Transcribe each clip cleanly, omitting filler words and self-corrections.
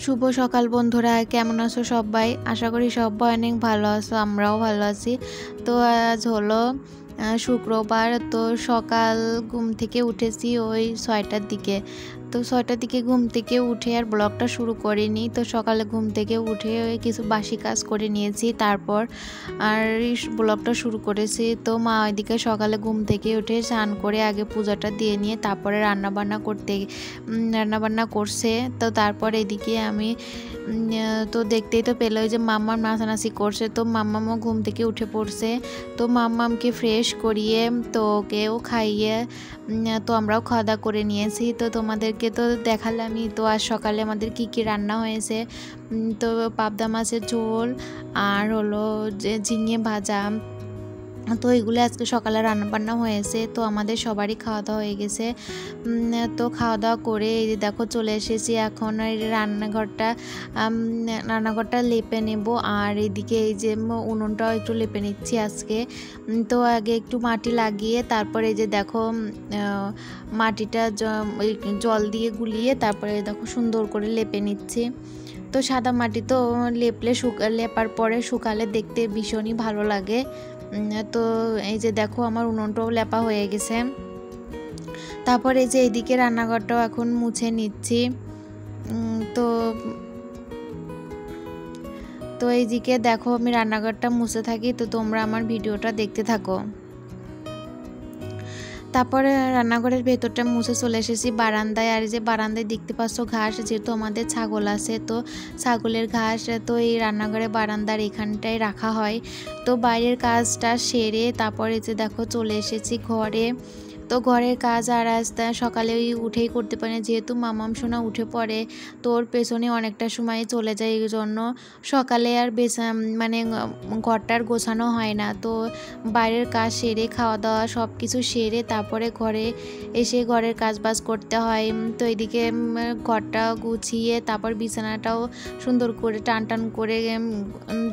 শুভ সকাল বন্ধুরা, কেমন আছো সবাই? আশা করি সবাই অনেক ভালো আছো, আমরাও ভালো আছি। তো আজ হলো শুক্রবার। তো সকাল ঘুম থেকে উঠেছি ওই 6টার দিকে। তো 6টার দিকে ঘুম থেকে উঠে আর ব্লগটা শুরু করিনি। তো সকালে ঘুম থেকে উঠে ওই কিছু বাসি কাজ করে নিয়েছি, তারপর আর ব্লগটা শুরু করেছি। তো মা ওইদিকে সকালে ঘুম থেকে উঠে স্নান করে আগে পূজাটা দিয়ে নিয়ে তারপরে রান্নাবান্না করছে। তো তারপর এদিকে আমি তো দেখতেই তো পেলো যে মাম্মাম নাচানাচি করছে। তো মাম্মামও ঘুম থেকে উঠে পড়ছে। তো মাম্মামকে ফ্রেশ করিয়ে তো ওকেও খাইয়ে তো আমরাও খাওয়া দাওয়া করে নিয়েছি। তো তোমাদেরকে তো দেখালামই। তো আজ সকালে আমাদের কি কি রান্না হয়েছে, তো পাবদা মাছের ঝোল আর হলো যে ঝিঙে ভাজা। তো এগুলো আজকে সকালে রান্নাবান্না হয়েছে। তো আমাদের সবারই খাওয়া দাওয়া হয়ে গেছে। তো খাওয়া দাওয়া করে এই যে দেখো চলে এসেছি এখন এই রান্নাঘরটা লেপে নেব। আর এদিকে এই যে উনুনটাও একটু লেপে নিচ্ছি আজকে। তো আগে একটু মাটি লাগিয়ে তারপরে এই যে দেখো মাটিটা জল দিয়ে গুলিয়ে তারপরে দেখো সুন্দর করে লেপে নিচ্ছি। তো সাদা মাটি তো লেপার পরে শুকালে দেখতে ভীষণই ভালো লাগে। তো এই যে দেখো আমার উনুনটাও লেপা হয়ে গেছে। তারপর এই যে এইদিকে রান্নাঘরটাও এখন মুছে নিচ্ছি। তো তো এইদিকে দেখো আমি রান্নাঘরটা মুছে থাকি, তো তোমরা আমার ভিডিওটা দেখতে থাকো। তারপরে রান্নাঘরের ভেতরটা মুছে চলে এসেছি বারান্দায়। আর যে বারান্দায় দেখতে পাচ্ছ ঘাস, যেহেতু আমাদের ছাগল আছে তো ছাগলের ঘাস তো এই রান্নাঘরে বারান্দার এখানটায় রাখা হয়। তো বাইরের কাজটা সেরে তারপরে যে দেখো চলে এসেছি ঘরে। তো ঘরের কাজ আর আজ সকালে উঠেই করতে পারি না, যেহেতু মামাম সোনা উঠে পড়ে তো ওর পেছনে অনেকটা সময় চলে যায়, এই জন্য সকালে আর মানে ঘরটার গোছানো হয় না। তো বাইরের কাজ সেরে খাওয়া দাওয়া সব কিছু সেরে তারপরে ঘরে এসে ঘরের কাজবাজ করতে হয়। তো এদিকে ঘরটা গুছিয়ে তারপর বিছানাটাও সুন্দর করে টান করে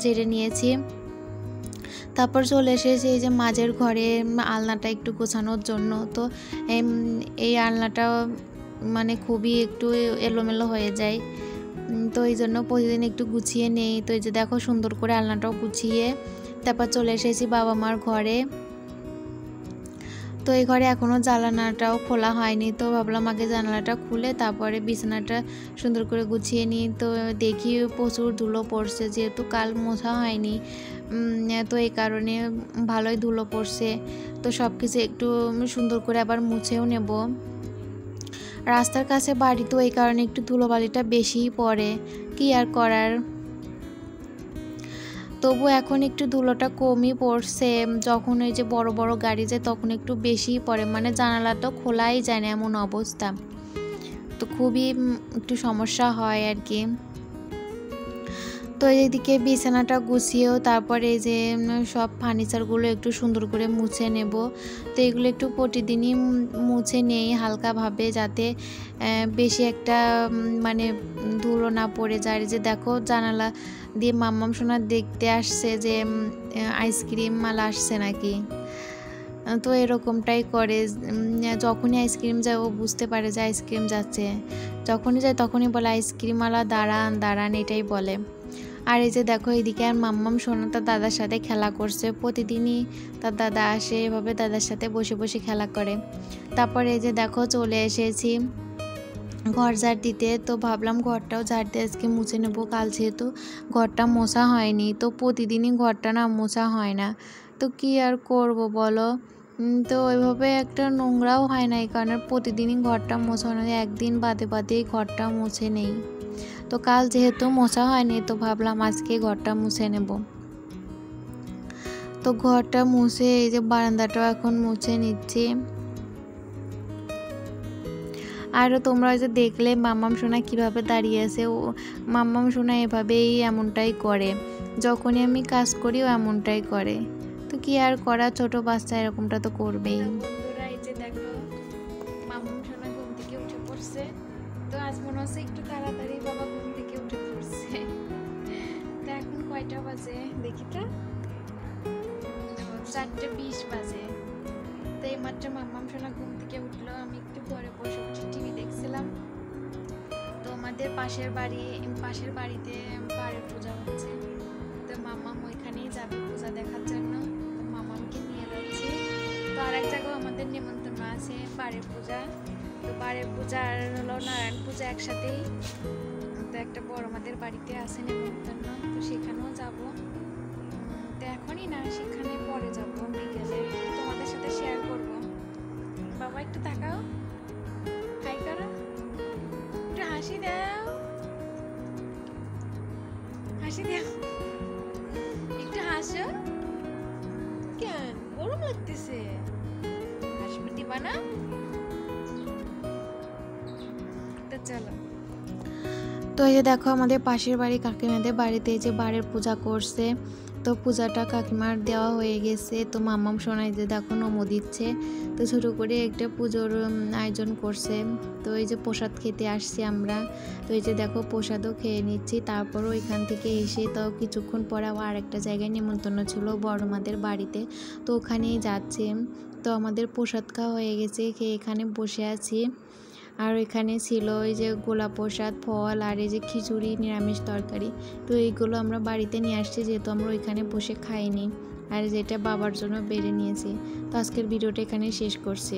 ঝেড়ে নিয়েছি। তারপর চলে এসেছি এই যে মাঝের ঘরে আলনাটা একটু গোছানোর জন্য। তো এই আলনাটা মানে খুবই একটু এলোমেলো হয়ে যায়, তো এই জন্য প্রতিদিন একটু গুছিয়ে নেই। তো এই যে দেখো সুন্দর করে আলনাটাও গুছিয়ে তারপর চলে এসেছি বাবা মার ঘরে। তো এই ঘরে এখনও জানালাটাও খোলা হয়নি, তো ভাবলাম আগে জানালাটা খুলে তারপরে বিছানাটা সুন্দর করে গুছিয়ে নিই। তো দেখি প্রচুর ধুলো পড়ছে, যেহেতু কাল মোছা হয়নি তো এই কারণে ভালোই ধুলো পড়ছে। তো সব কিছু একটু সুন্দর করে আবার মুছেও নেব। রাস্তার কাছে বাড়ি তো এই কারণে একটু ধুলোবালিটা বেশিই পড়ে, কি আর করার। তবু এখন একটু ধুলোটা কমই পড়ছে, যখন ওই যে বড় বড় গাড়ি যায় তখন একটু বেশিই পড়ে, মানে জানালাটা খোলাই যায় না এমন অবস্থা। তো খুবই একটু সমস্যা হয় আর কি। তো এইদিকে বিছানাটা গুছিয়েও তারপরে এই যে সব ফার্নিচারগুলো একটু সুন্দর করে মুছে নেব। তো এগুলো একটু প্রতিদিনই মুছে নেই হালকাভাবে, যাতে বেশি একটা মানে ধুলো না পড়ে যায়। যে দেখো জানালা দিয়ে মাম্মাম সোনা দেখতে আসছে যে আইসক্রিম মালা আসছে নাকি। তো এরকমটাই করে, যখনই আইসক্রিম যায় ও বুঝতে পারে যে আইসক্রিম যাচ্ছে, যখনই যায় তখনই বলে আইসক্রিম মালা দাঁড়ান দাঁড়ান, এটাই বলে। আর এই যে দেখো এইদিকে আর মাম্মাম সোনা তার দাদার সাথে খেলা করছে। প্রতিদিনই তার দাদা আসে, এভাবে দাদার সাথে বসে বসে খেলা করে। তারপরে এই যে দেখো চলে এসেছি ঘর ঝাড় দিতে। তো ভাবলাম ঘরটাও ঝাড় দিয়ে আজকে মুছে নেবো, কাল যেহেতু ঘরটা মোছা হয়নি। তো প্রতিদিনই ঘরটা না মোছা হয় না, তো কি আর করব বলো। তো ওইভাবে একটা নোংরাও হয় না, এই কারণে প্রতিদিনই ঘরটা মোছা হয় না, একদিন বাদে বাদেই ঘরটা মুছে নেই। তো কাল যেহেতু মোছা হয়নি তো ভাবলাম আজকে ঘরটা মুছে নেব। তো ঘরটা মুছে এই যে বারান্দাটাও এখন মুছে নিচ্ছি। আর তোমরা যে দেখলে মাম্মাম সোনা কিভাবে দাঁড়িয়ে আছে, ও মাম্মাম সোনা এভাবেই এমনটাই করে, যখনই আমি কাজ করি ও এমনটাই করে। তো কি আর করা, ছোট বাচ্চা এরকমটা তো করবেই। বন্ধুরা এই যে দেখো মাম্মাম সোনা ঘুম থেকে উঠে পড়ছে। তো আজ মনে হচ্ছে একটু তাড়াতাড়ি বাবা ঘুম থেকে উঠে পড়ছে। তো এখন কয়টা বাজে দেখি তো, 4:20 বাজে। তো এইমাত্র মাম্মাম সোনা ঘুম থেকে উঠলো, আমি একটু ঘরে বসে বসে টিভি দেখছিলাম। তো আমার আমাদের পাশের বাড়িতে বাড়ির পূজা হচ্ছে, তো মাম্মাম ওইখানেই যাবে পূজা দেখার জন্য। তো মাম্মামকে নিয়ে যাচ্ছি। তো আর এক জায়গায় আমাদের নিমন্ত্রণ আছে বাড়ির পূজা। তো বাড়ির পূজা আর হলো নারায়ণ পূজা একসাথেই। তো একটা বড় আমাদের বাড়িতে আছে নিমন্ত্রণ, তো সেখানেও যাব। তো এখনই না, সেখানে পরে যাব বিকেলে, তোমাদের সাথে শেয়ার করব। বাবা একটু তাকাও, হাই করো, একটু হাসি দাও, হাসি দাও, একটু হাসো। কেন গরম লাগতেছে? হাসি দিবা না? তো চলো। তো এই যে দেখো আমাদের পাশের বাড়ি কাকিমাদের বাড়িতে যে বাড়ির পূজা করছে। তো পূজাটা কাকিমার দেওয়া হয়ে গেছে। তো মাম্মাম শোনায় যে দেখো নমো দিচ্ছে। তো ছোটো করে একটা পুজোর আয়োজন করছে। তো এই যে প্রসাদ খেতে আসছি আমরা। তো এই যে দেখো প্রসাদও খেয়ে নিচ্ছি। তারপরও এখান থেকে এসে তো কিছুক্ষণ পরে আবার একটা জায়গায় নিমন্ত্রণ ছিল বড় মাদের বাড়িতে, তো ওখানেই যাচ্ছি। তো আমাদের প্রসাদ খাওয়া হয়ে গেছে, খেয়ে এখানে বসে আছি। আর এখানে ছিল ওই যে গোলা প্রসাদ, ফল আর এই যে খিচুড়ি, নিরামিষ তরকারি। তো এইগুলো আমরা বাড়িতে নিয়ে আসছি, যেহেতু আমরা ওইখানে বসে খাইনি। আর যেটা বাবার জন্য বেড়ে নিয়েছি। তো আজকের ভিডিওটা এখানে শেষ করছি।